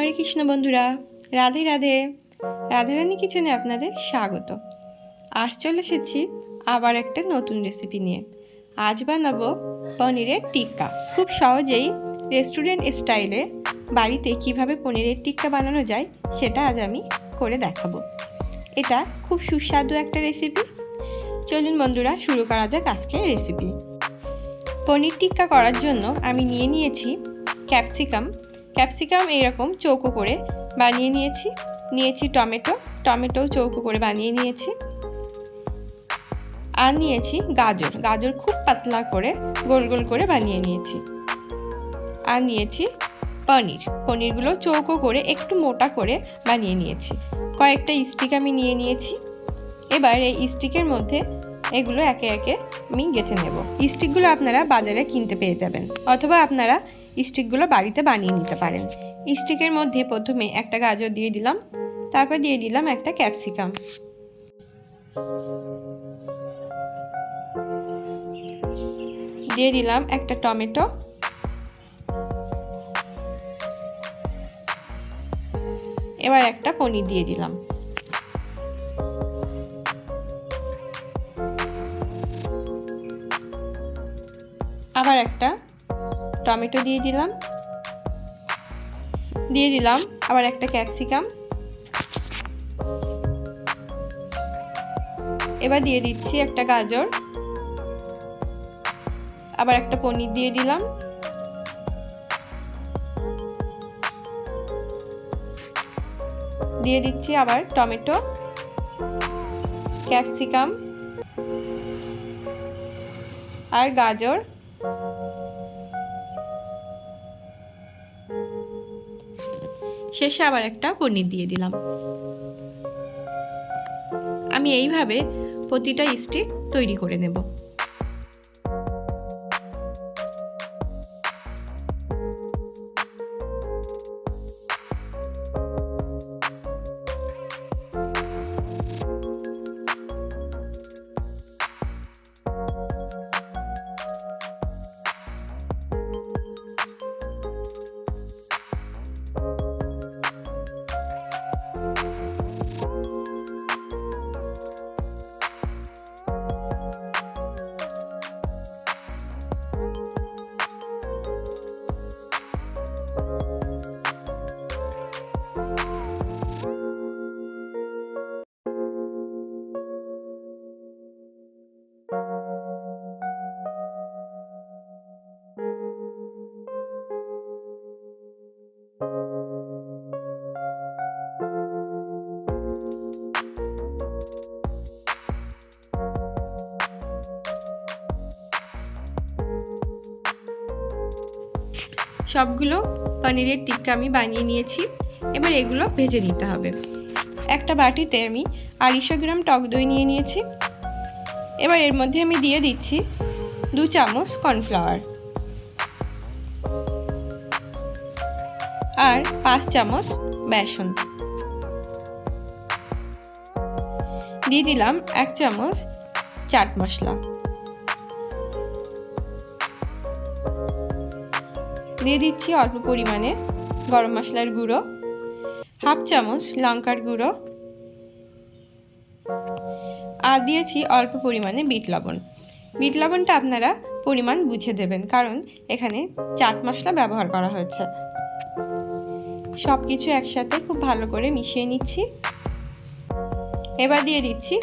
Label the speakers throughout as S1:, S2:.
S1: হরে কৃষ্ণ বন্ধুরা, রাধে রাধে। রাধারানী কিচেনে আপনাদের স্বাগত। আজ চলে এসেছি আবার একটা নতুন রেসিপি নিয়ে। আজ বানাবো পনিরের টিক্কা। খুব সহজেই রেস্টুরেন্ট স্টাইলে বাড়িতে কিভাবে পনিরের টিক্কা বানানো যায় সেটা আজ আমি করে দেখাবো। এটা খুব সুস্বাদু একটা রেসিপি। চলুন বন্ধুরা, শুরু করা যাক আজকের রেসিপি। পনির টিক্কা করার জন্য আমি নিয়েছি ক্যাপসিকাম এইরকম চৌকো করে বানিয়ে নিয়েছি টমেটো চৌকো করে বানিয়ে নিয়েছি, আর নিয়েছি গাজর খুব পাতলা করে গোল গোল করে বানিয়ে নিয়েছি, আর নিয়েছি পনিরগুলো চৌকো করে একটু মোটা করে বানিয়ে নিয়েছি। কয়েকটা স্টিক আমি নিয়েছি। এবার এই স্টিকের মধ্যে এগুলো একে একে আমি গেঁথে নেব। স্টিকগুলো আপনারা বাজারে কিনতে পেয়ে যাবেন, অথবা আপনারা স্টিকগুলো বাড়িতে বানিয়ে নিতে পারেন। স্টিকের মধ্যে প্রথমে একটা গাজর দিয়ে দিলাম, তারপর দিয়ে দিলাম একটা ক্যাপসিকাম, দিয়ে দিলাম একটা টমেটো, এবার একটা পনির দিয়ে দিলাম, আবার একটা টমেটো দিয়ে দিলাম আবার একটা ক্যাপসিকাম, এবার দিয়ে দিচ্ছি একটা গাজর, আবার একটা পনির দিয়ে দিলাম, দিয়ে দিচ্ছি আবার টমেটো, ক্যাপসিকাম আর গাজর, শেষে আবার একটা পনির দিয়ে দিলাম। আমি এইভাবে প্রতিটা স্টিক তৈরি করে নেব। সবগুলো পনিরের টিক্কা আমি বানিয়ে নিয়েছি। এবার এগুলো ভেজে নিতে হবে। একটা বাটিতে আমি 250 গ্রাম টক দই নিয়েছি। এবার এর মধ্যে আমি দিয়ে দিচ্ছি 2 চামচ কর্নফ্লাওয়ার আর 5 চামচ বেসন, দিয়ে দিলাম 1 চামচ চাট মশলা, দিয়ে দিচ্ছি অল্প পরিমাণে গরম মশলার গুঁড়ো, 1/2 চামচ লঙ্কার গুঁড়ো, আর দিয়েছি অল্প পরিমাণে বিট লবণটা আপনারা পরিমাণ বুঝে দেবেন, কারণ এখানে চাট মশলা ব্যবহার করা হয়েছে। সব কিছু একসাথে খুব ভালো করে মিশিয়ে নিচ্ছি। এবার দিয়ে দিচ্ছি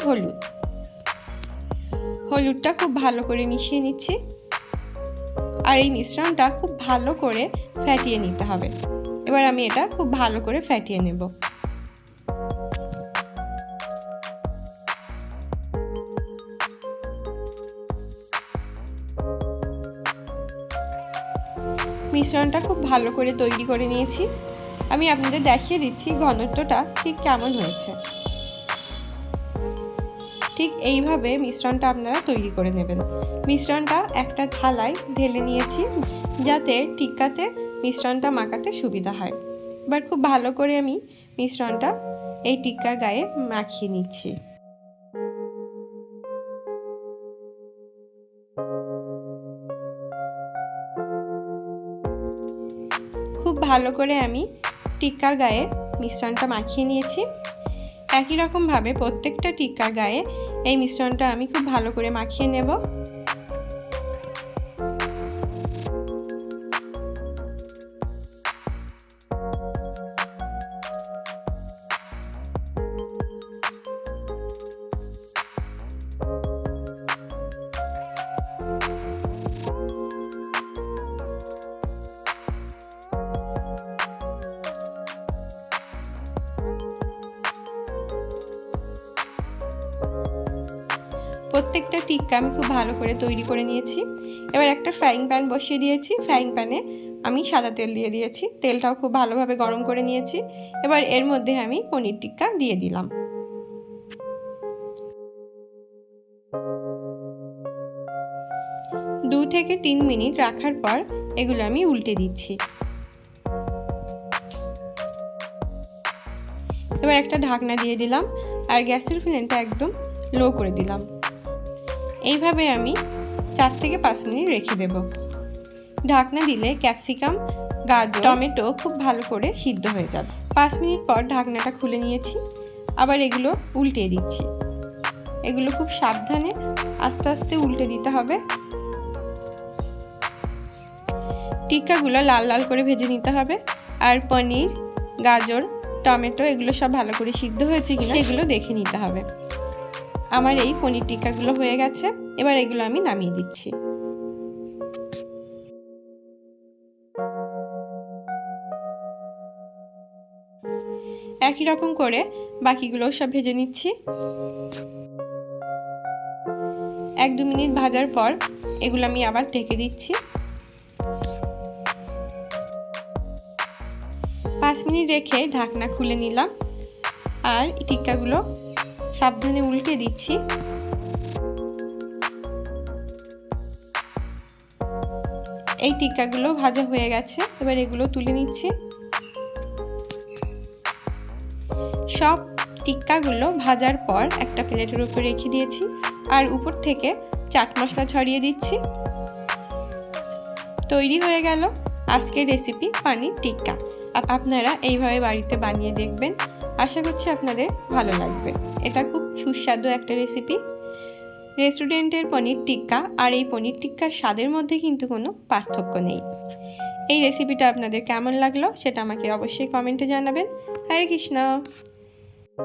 S1: হলুদটা খুব ভালো করে মিশিয়ে নিচ্ছি, আর এই মিশ্রণটা খুব ভালো করে ফেটিয়ে নিতে হবে। এবার আমি এটা খুব ভালো করে ফেটিয়ে নেব। মিশ্রণটা খুব ভালো করে তৈরি করে নিয়েছি। আমি আপনাদের দেখিয়ে দিচ্ছি ঘনত্বটা ঠিক কেমন হয়েছে। ঠিক এইভাবে মিশ্রণটা আপনারা তৈরি করে নেবেন। মিশ্রণটা একটা থালায় ঢেলে নিয়েছি, যাতে টিক্কাতে মিশ্রণটা মাখাতে সুবিধা হয়। এবার খুব ভালো করে আমি মিশ্রণটা এই টিক্কার গায়ে মাখিয়ে নিচ্ছি। খুব ভালো করে আমি টিক্কার গায়ে মিশ্রণটা মাখিয়ে নিয়েছি। একই রকমভাবে প্রত্যেকটা টিক্কার গায়ে এই মিশ্রণটা আমি খুব ভালো করে মাখিয়ে নেব। প্রত্যেকটা টিক্কা আমি খুব ভালো করে তৈরি করে নিয়েছি। এবার একটা ফ্রাইং প্যান বসিয়ে দিয়েছি। ফ্রাইং প্যানে আমি সাদা তেল দিয়ে দিয়েছি। তেলটাও খুব ভালোভাবে গরম করে নিয়েছি। এবার এর মধ্যে আমি পনির টিক্কা দিয়ে দিলাম। দু থেকে 3 মিনিট রাখার পর এগুলো আমি উল্টে দিচ্ছি। এবার একটা ঢাকনা দিয়ে দিলাম আর গ্যাসের ফ্লেমটা একদম লো করে দিলাম। এইভাবে আমি 4 থেকে 5 মিনিট রেখে দেব। ঢাকনা দিলে ক্যাপসিকাম, গাজর, টমেটো খুব ভালো করে সিদ্ধ হয়ে যাবে। 5 মিনিট পর ঢাকনাটা খুলে নিয়েছি। আবার এগুলো উল্টে দিচ্ছি। এগুলো খুব সাবধানে আস্তে আস্তে উল্টে দিতে হবে। টিক্কাগুলো লাল লাল করে ভেজে নিতে হবে। আর পনির, গাজর, টমেটো এগুলো সব ভালো করে সিদ্ধ হয়েছে কিনা সেগুলো দেখে নিতে হবে। আমার এই পনির টিক্কাগুলো হয়ে গেছে। এবার এগুলো আমি নামিয়ে দিচ্ছি। একই রকম করে বাকিগুলো সব ভেজে নিচ্ছি। 1-2 মিনিট ভাজার পর এগুলো আমি আবার ঢেকে দিচ্ছি। 5 মিনিট রেখে ঢাকনা খুলে নিলাম আর টিক্কাগুলো সাবধানে উল্টে দিচ্ছি। এই টিক্কাগুলো ভাজা হয়ে গেছে। এবার এগুলো তুলে নিচ্ছি। সব টিক্কাগুলো ভাজার পর একটা প্লেটের উপর রেখে দিয়েছি আর উপর থেকে চাট মশলা ছড়িয়ে দিচ্ছি। তৈরি হয়ে গেল আজকের রেসিপি পানির টিক্কা। আপনারা এইভাবে বাড়িতে বানিয়ে দেখবেন। আশা করছি আপনাদের ভালো লাগবে। এটা খুব সুস্বাদু একটা রেসিপি। রেস্টুরেন্টের পনির টিক্কা আর এই পনির টিক্কার স্বাদের মধ্যে কিন্তু কোনো পার্থক্য নেই। এই রেসিপিটা আপনাদের কেমন লাগলো সেটা আমাকে অবশ্যই কমেন্টে জানাবেন। হরে কৃষ্ণ।